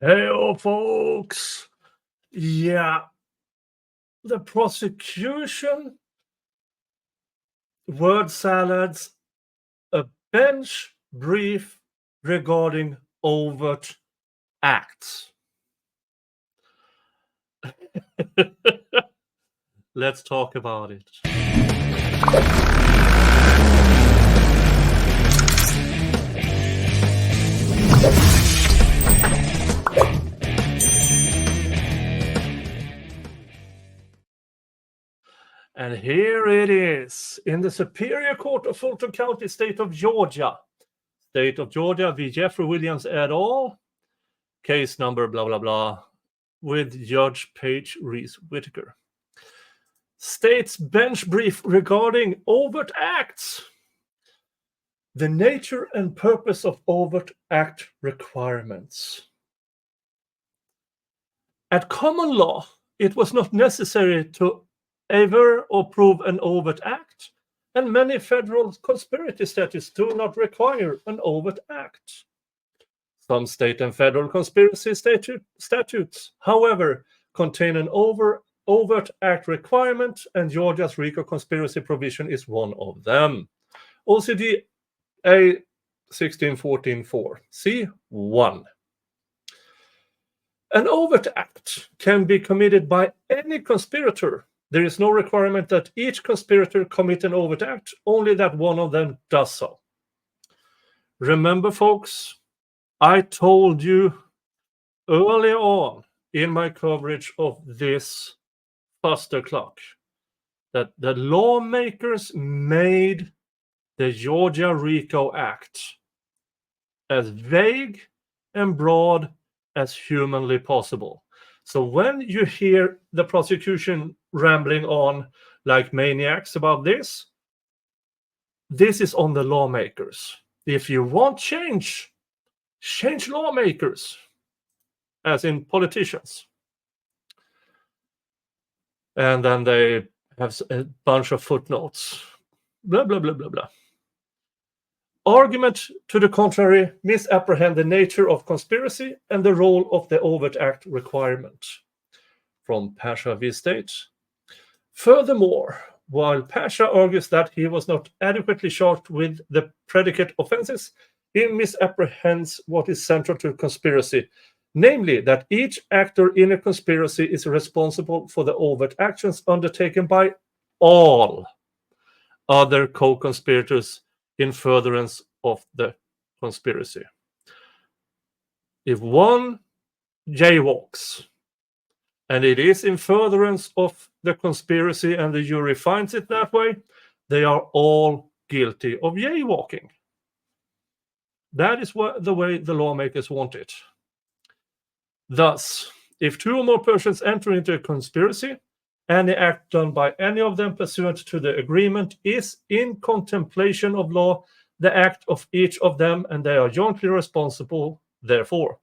Hey, folks. Yeah, the prosecution, word salads, a bench brief regarding overt acts. Let's talk about it. And here it is in the Superior Court of Fulton County, State of Georgia. State of Georgia v. Jeffrey Williams et al. Case number blah, blah, blah, with Judge Paige Reese Whitaker. State's bench brief regarding overt acts. The nature and purpose of overt act requirements. At common law, it was not necessary to aver or prove an overt act, and many federal conspiracy statutes do not require an overt act. Some state and federal conspiracy statutes, however, contain an overt act requirement, and Georgia's RICO conspiracy provision is one of them. OCD A 1614-4, C1. An overt act can be committed by any conspirator. There is no requirement that each conspirator commit an overt act, only that one of them does so. Remember, folks, I told you earlier on in my coverage of this Buster Clock that the lawmakers made the Georgia RICO Act as vague and broad as humanly possible. So when you hear the prosecution rambling on like maniacs about this is on the lawmakers. If you want change lawmakers, as in politicians. And then they have a bunch of footnotes. Blah, blah, blah, blah, blah. Argument to the contrary misapprehend the nature of conspiracy and the role of the overt act requirement. From Pasha v. State. Furthermore, while Pasha argues that he was not adequately charged with the predicate offenses, he misapprehends what is central to conspiracy, namely that each actor in a conspiracy is responsible for the overt actions undertaken by all other co-conspirators in furtherance of the conspiracy. If one jaywalks, and it is in furtherance of the conspiracy and the jury finds it that way, they are all guilty of jaywalking. That is the way the lawmakers want it. Thus, if two or more persons enter into a conspiracy, any act done by any of them pursuant to the agreement is in contemplation of law, the act of each of them, and they are jointly responsible therefore.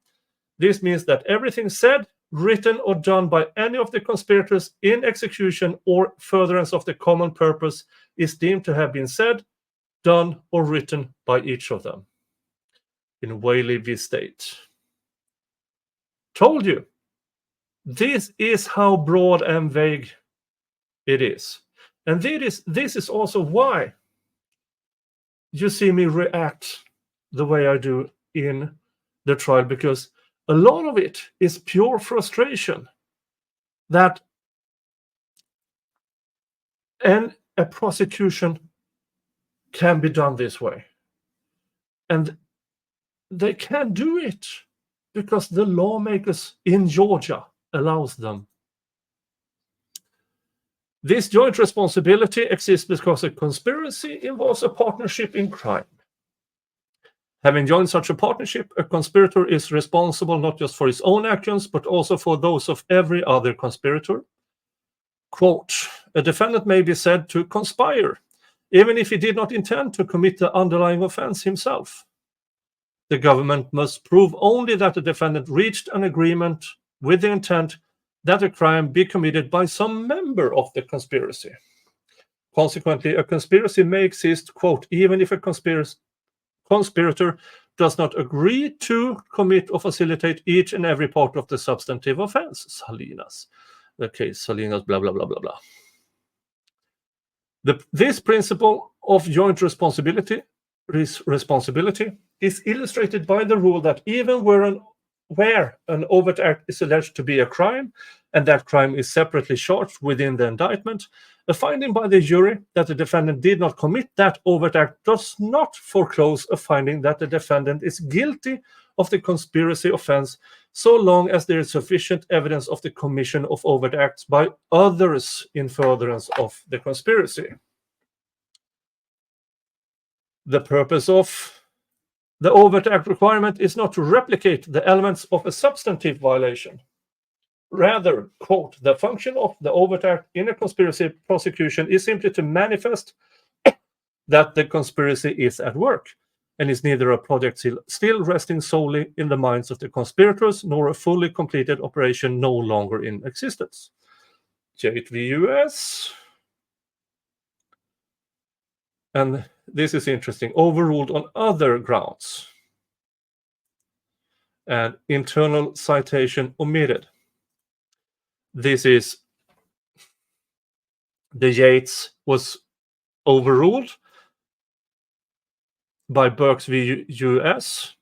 This means that everything said, written, or done by any of the conspirators in execution or furtherance of the common purpose is deemed to have been said, done, or written by each of them. In Whaley v. State. Told you. This is how broad and vague it is. And this is also why you see me react the way I do in the trial, because a lot of it is pure frustration that a prosecution can be done this way. And they can do it because the lawmakers in Georgia allows them. This joint responsibility exists because a conspiracy involves a partnership in crime. Having joined such a partnership, a conspirator is responsible not just for his own actions, but also for those of every other conspirator. Quote, a defendant may be said to conspire, even if he did not intend to commit the underlying offense himself. The government must prove only that the defendant reached an agreement with the intent that a crime be committed by some member of the conspiracy. Consequently, a conspiracy may exist, quote, even if a conspirator does not agree to commit or facilitate each and every part of the substantive offense. Salinas. The case Salinas, blah, blah, blah, blah, blah. This principle of joint responsibility is illustrated by the rule that even where an overt act is alleged to be a crime, and that crime is separately charged within the indictment, a finding by the jury that the defendant did not commit that overt act does not foreclose a finding that the defendant is guilty of the conspiracy offense, so long as there is sufficient evidence of the commission of overt acts by others in furtherance of the conspiracy. The purpose of the overt act requirement is not to replicate the elements of a substantive violation. Rather, quote, the function of the overt act in a conspiracy prosecution is simply to manifest that the conspiracy is at work and is neither a project still resting solely in the minds of the conspirators nor a fully completed operation no longer in existence. Jade v. US. And this is interesting, overruled on other grounds. And internal citation omitted. This is the Yates was overruled by Burks v. US,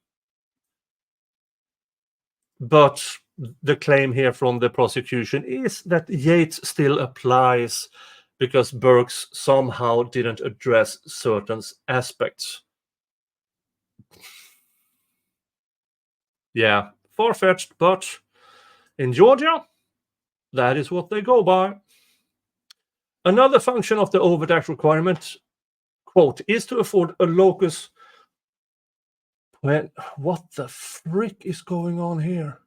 but the claim here from the prosecution is that Yates still applies because Burks somehow didn't address certain aspects. Yeah, far-fetched, but in Georgia, that is what they go by. Another function of the overt act requirement, quote, is to afford a locus. What the frick is going on here?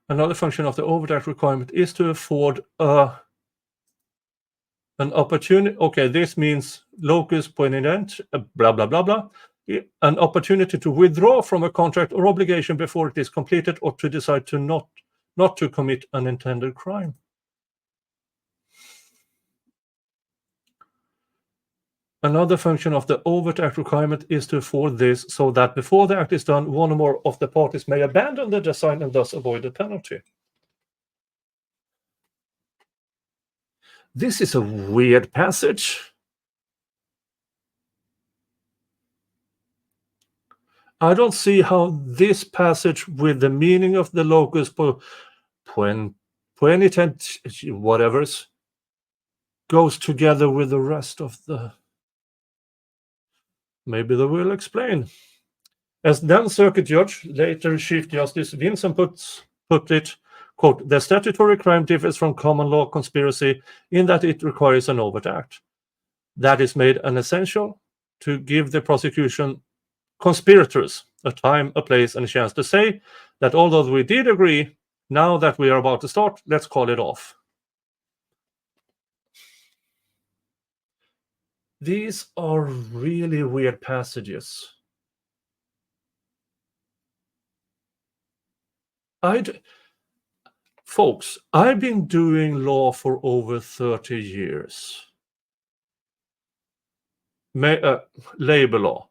Another function of the overt act requirement is to afford an opportunity. Okay, this means locus poenident, blah, blah, blah, blah. An opportunity to withdraw from a contract or obligation before it is completed or to decide to not to commit an intended crime. Another function of the overt act requirement is to afford this so that before the act is done, one or more of the parties may abandon the design and thus avoid the penalty. This is a weird passage. I don't see how this passage with the meaning of the locus poenitent whatever's goes together with the rest of the. Maybe they will explain. As then Circuit Judge, later Chief Justice Vinson put it, quote, the statutory crime differs from common law conspiracy in that it requires an overt act. That is made an essential to give the prosecution conspirators a time, a place, and a chance to say that although we did agree, now that we are about to start, let's call it off. These are really weird passages. Folks, I've been doing law for over 30 years. Labor law.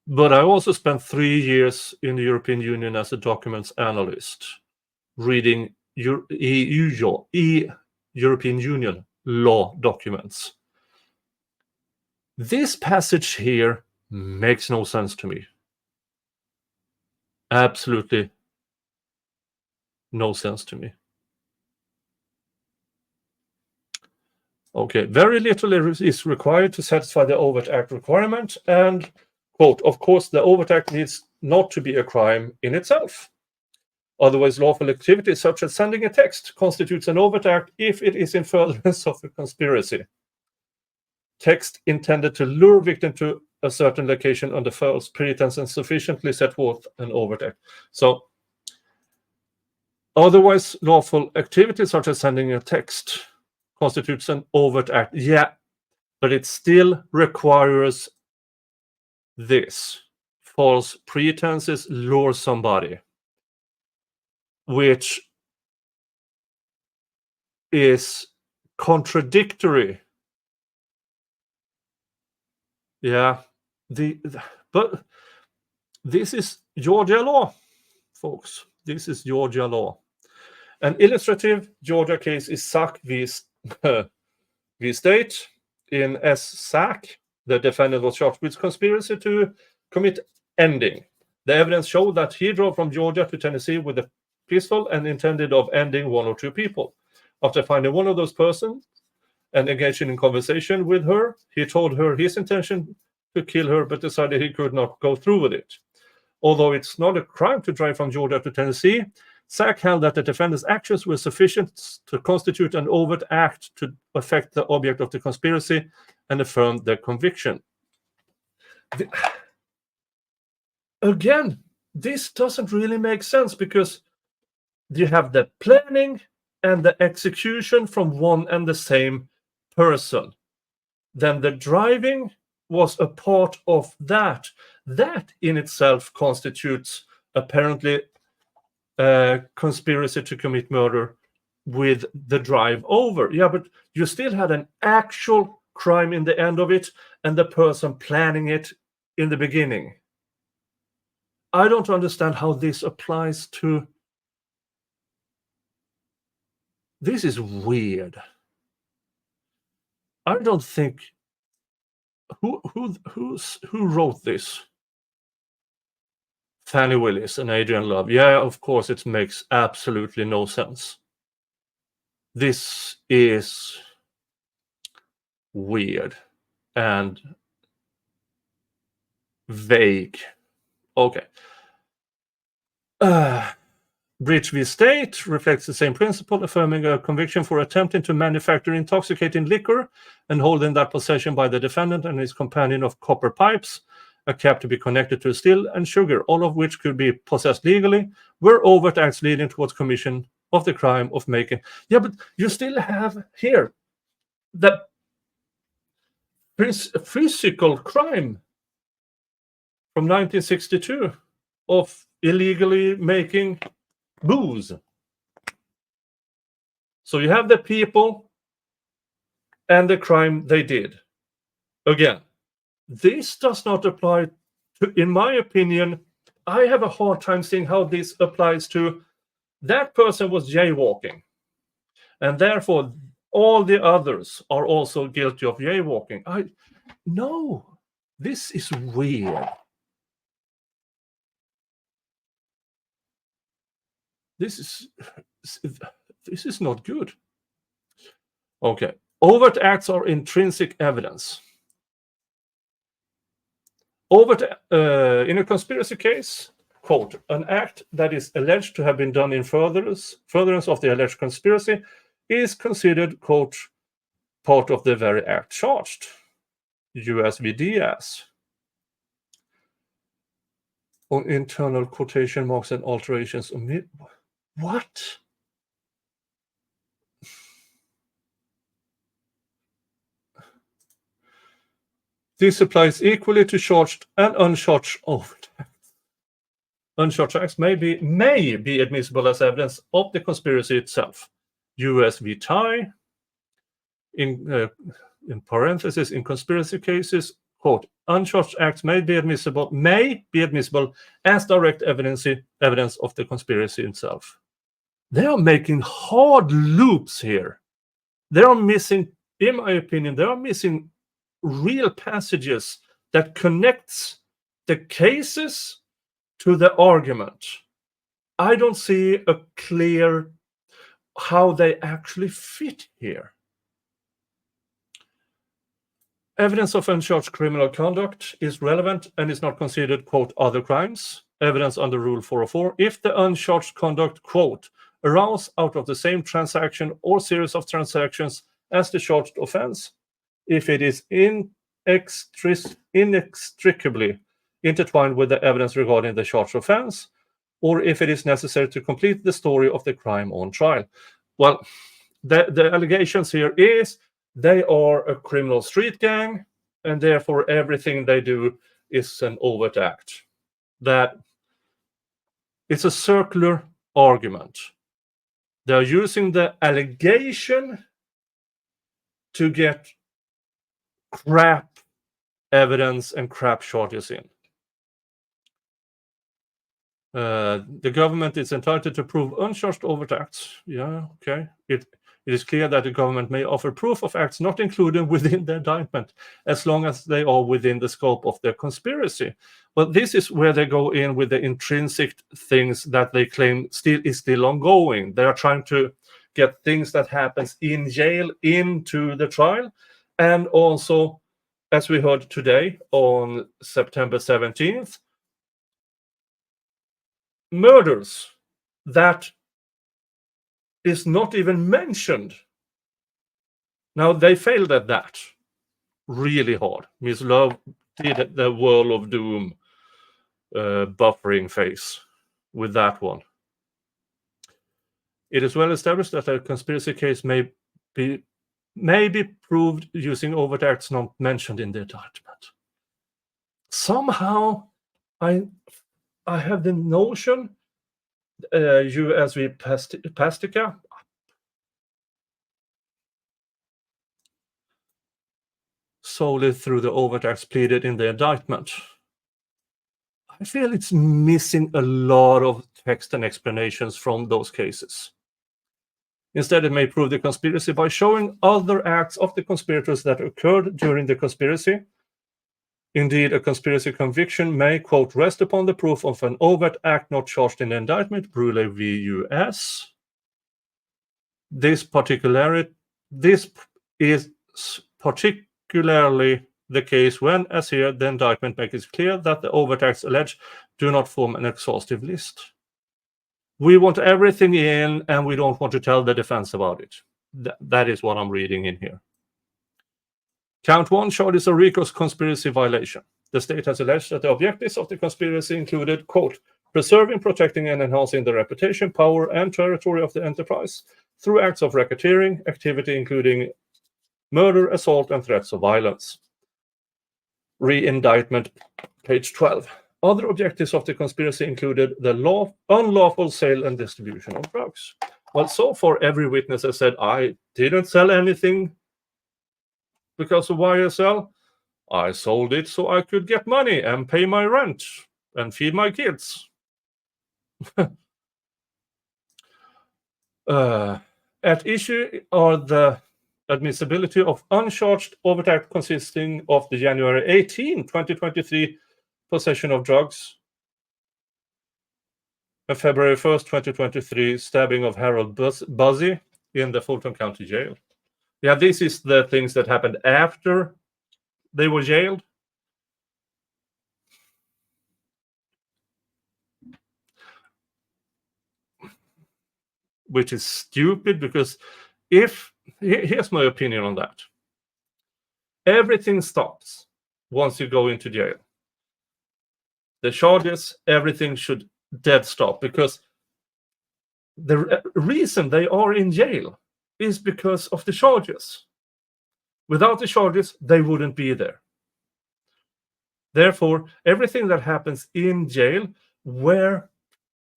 But I also spent 3 years in the European Union as a documents analyst, reading European Union law documents. This passage here makes no sense to me. Absolutely no sense to me. Okay, very little is required to satisfy the overt act requirement, and quote, of course, the overt act needs not to be a crime in itself. Otherwise, lawful activity such as sending a text constitutes an overt act if it is in furtherance of a conspiracy. Text intended to lure victim to a certain location under false pretense and sufficiently set forth an overt act. So, otherwise, lawful activity such as sending a text constitutes an overt act. Yeah, but it still requires this. False pretenses lure somebody, which is contradictory. Yeah, but this is Georgia law, folks. This is Georgia law. An illustrative Georgia case is Sack v. State. In S. Sack, the defendant was charged with conspiracy to commit ending. The evidence showed that he drove from Georgia to Tennessee with a pistol and intended of ending one or two people. After finding one of those persons and engaging in conversation with her, he told her his intention to kill her, but decided he could not go through with it. Although it's not a crime to drive from Georgia to Tennessee, Sack held that the defendant's actions were sufficient to constitute an overt act to affect the object of the conspiracy and affirmed their conviction. Again, this doesn't really make sense because you have the planning and the execution from one and the same person. Then the driving was a part of that. That in itself constitutes apparently a conspiracy to commit murder with the drive over. Yeah, but you still had an actual crime in the end of it and the person planning it in the beginning. I don't understand how this applies to... This is weird. I don't think... Who wrote this? Fani Willis and Ms Love. Yeah, of course, it makes absolutely no sense. This is weird and vague. Okay. Bridge v. State reflects the same principle, affirming a conviction for attempting to manufacture intoxicating liquor and holding that possession by the defendant and his companion of copper pipes, a cap to be connected to steel, and sugar, all of which could be possessed legally, were overt acts leading towards commission of the crime of making... Yeah, but you still have here the physical crime from 1962 of illegally making booze. So you have the people and the crime they did. Again, this does not apply to, in my opinion, I have a hard time seeing how this applies to that person was jaywalking. And therefore, all the others are also guilty of jaywalking. No, this is weird. This is not good. Okay. Overt acts are intrinsic evidence. In a conspiracy case, quote, an act that is alleged to have been done in furtherance of the alleged conspiracy is considered, quote, part of the very act charged. US v. Diaz. On internal quotation marks and alterations. What? This applies equally to charged and uncharged overt acts. Uncharged acts may be admissible as evidence of the conspiracy itself. US v. Ty, in parentheses, in conspiracy cases, quote, uncharged acts may be admissible as direct evidence of the conspiracy itself. They are making hard loops here. They are missing, in my opinion, real passages that connects the cases to the argument. I don't see a clear how they actually fit here. Evidence of uncharged criminal conduct is relevant and is not considered, quote, other crimes. Evidence under Rule 404 if the uncharged conduct, quote, arose out of the same transaction or series of transactions as the charged offense, if it is inextricably intertwined with the evidence regarding the charged offense, or if it is necessary to complete the story of the crime on trial. Well, the allegations here is they are a criminal street gang, and therefore everything they do is an overt act. That it's a circular argument. They're using the allegation to get crap evidence and crap charges in. The government is entitled to prove uncharged overt acts. Yeah, okay. It is clear that the government may offer proof of acts not included within the indictment, as long as they are within the scope of their conspiracy. But this is where they go in with the intrinsic things that they claim is still ongoing. They are trying to get things that happens in jail into the trial, and also, as we heard today on September 17th, murders that is not even mentioned. Now, they failed at that really hard. Ms Love did the World of Doom buffering phase with that one. It is well established that a conspiracy case may be proved using overt acts not mentioned in the indictment. Somehow, I have the notion, USV Pastica, solely through the overt acts pleaded in the indictment. I feel it's missing a lot of text and explanations from those cases. Instead, it may prove the conspiracy by showing other acts of the conspirators that occurred during the conspiracy. Indeed, a conspiracy conviction may, quote, rest upon the proof of an overt act not charged in the indictment, Brule v. US. This is particularly the case when, as here, the indictment makes it clear that the overt acts alleged do not form an exhaustive list. We want everything in, and we don't want to tell the defense about it. That is what I'm reading in here. Count 1 charges a RICO's conspiracy violation. The state has alleged that the objectives of the conspiracy included, quote, preserving, protecting, and enhancing the reputation, power, and territory of the enterprise through acts of racketeering, activity including murder, assault, and threats of violence. Re-indictment, page 12. Other objectives of the conspiracy included the unlawful sale and distribution of drugs. Well, so far, every witness has said, I didn't sell anything because of YSL. I sold it so I could get money and pay my rent and feed my kids. At issue are the admissibility of uncharged overt act consisting of the January 18, 2023 possession of drugs, and February 1st, 2023 stabbing of Harold Buzzy in the Fulton County Jail. Yeah, this is the things that happened after they were jailed. Which is stupid, because here's my opinion on that. Everything stops once you go into jail. The charges, everything should dead stop, because the reason they are in jail is because of the charges. Without the charges, they wouldn't be there. Therefore, everything that happens in jail, where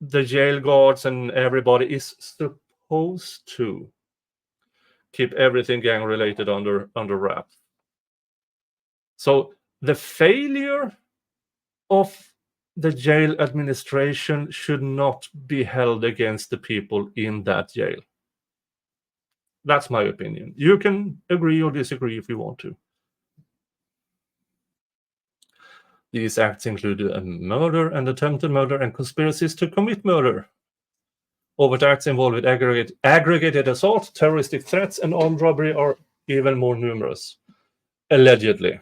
the jail guards and everybody is supposed to keep everything gang-related under wrap. So the failure of the jail administration should not be held against the people in that jail. That's my opinion. You can agree or disagree if you want to. These acts include a murder and attempted murder and conspiracies to commit murder. Overt acts involved aggregated assault, terroristic threats, and armed robbery are even more numerous, allegedly.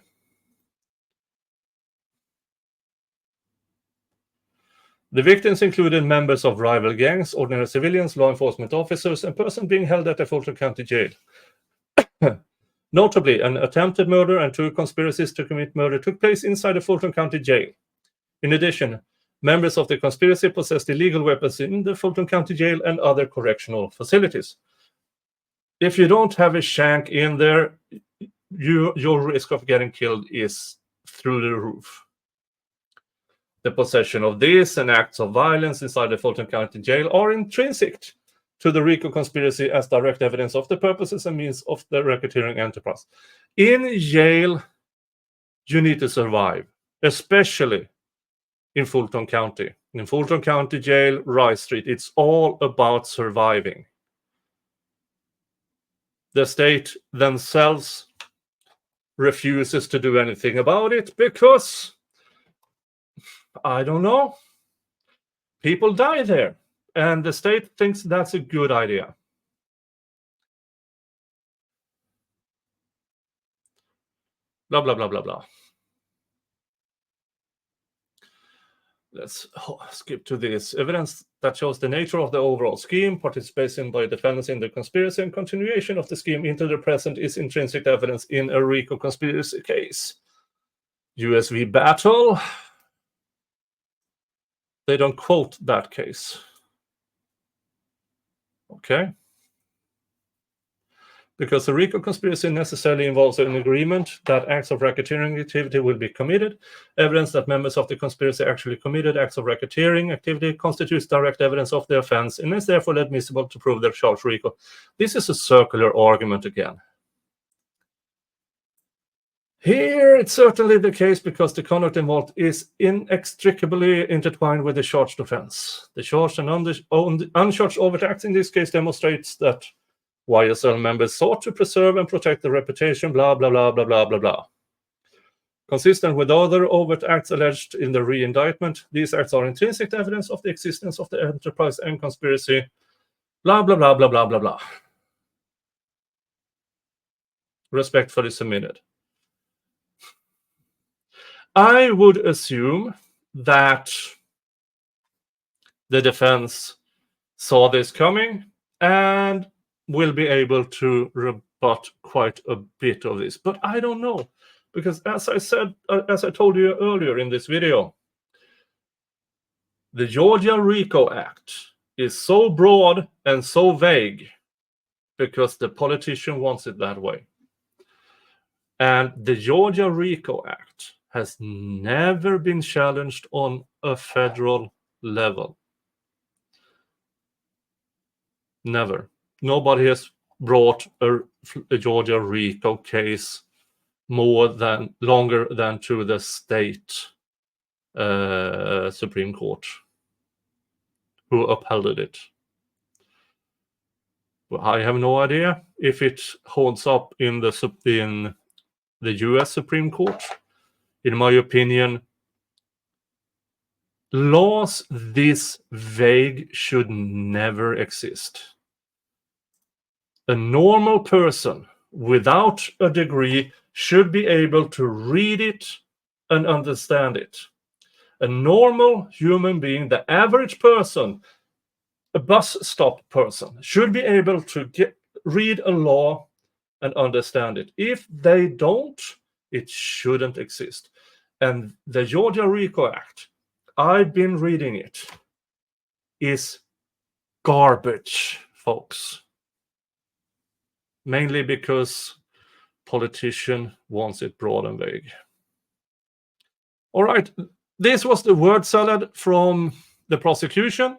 The victims included members of rival gangs, ordinary civilians, law enforcement officers, and persons being held at the Fulton County Jail. Notably, an attempted murder and 2 conspiracies to commit murder took place inside the Fulton County Jail. In addition, members of the conspiracy possessed illegal weapons in the Fulton County Jail and other correctional facilities. If you don't have a shank in there, your risk of getting killed is through the roof. The possession of this and acts of violence inside the Fulton County Jail are intrinsic to the RICO conspiracy as direct evidence of the purposes and means of the racketeering enterprise. In jail, you need to survive, especially in Fulton County. In Fulton County Jail, Rice Street, it's all about surviving. The state themselves refuses to do anything about it because, I don't know, people die there. And the state thinks that's a good idea. Blah, blah, blah, blah, blah. Let's skip to this. Evidence that shows the nature of the overall scheme, participation by defendants in the conspiracy, and continuation of the scheme into the present is intrinsic evidence in a RICO conspiracy case. USV Battle. They don't quote that case. Okay. Because the RICO conspiracy necessarily involves an agreement that acts of racketeering activity will be committed. Evidence that members of the conspiracy actually committed acts of racketeering activity constitutes direct evidence of the offense and is therefore admissible to prove their charge RICO. This is a circular argument again. Here, it's certainly the case because the conduct involved is inextricably intertwined with the charged offense. The charged and uncharged overt acts in this case demonstrates that YSL members sought to preserve and protect the reputation, blah, blah, blah, blah, blah, blah, blah. Consistent with other overt acts alleged in the re-indictment, these acts are intrinsic evidence of the existence of the enterprise and conspiracy, blah, blah, blah, blah, blah, blah, blah. Respectfully submitted. I would assume that the defense saw this coming and will be able to rebut quite a bit of this. But I don't know, because as I told you earlier in this video, the Georgia RICO Act is so broad and so vague because the politician wants it that way. And the Georgia RICO Act has never been challenged on a federal level. Never. Nobody has brought a Georgia RICO case longer than to the state Supreme Court, who upheld it. Well, I have no idea if it holds up in the U.S. Supreme Court. In my opinion, laws this vague should never exist. A normal person without a degree should be able to read it and understand it. A normal human being, the average person, a bus stop person, should be able to read a law and understand it. If they don't, it shouldn't exist. And the Georgia RICO Act, I've been reading it, is garbage, folks. Mainly because politician wants it broad and vague. All right, this was the word salad from the prosecution,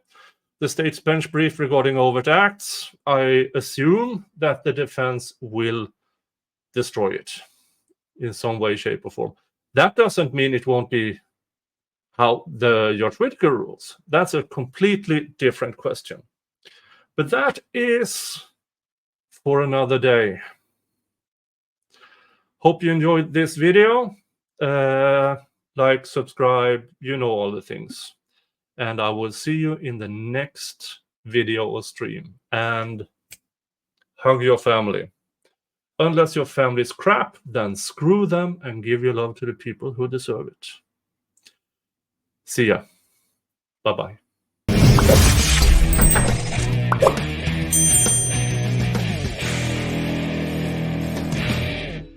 the state's bench brief regarding overt acts. I assume that the defense will destroy it in some way, shape, or form. That doesn't mean it won't be how the George Whitaker rules. That's a completely different question. But that is for another day. Hope you enjoyed this video. Like, subscribe, you know all the things. And I will see you in the next video or stream. And hug your family. Unless your family is crap, then screw them and give your love to the people who deserve it. See ya. Bye-bye.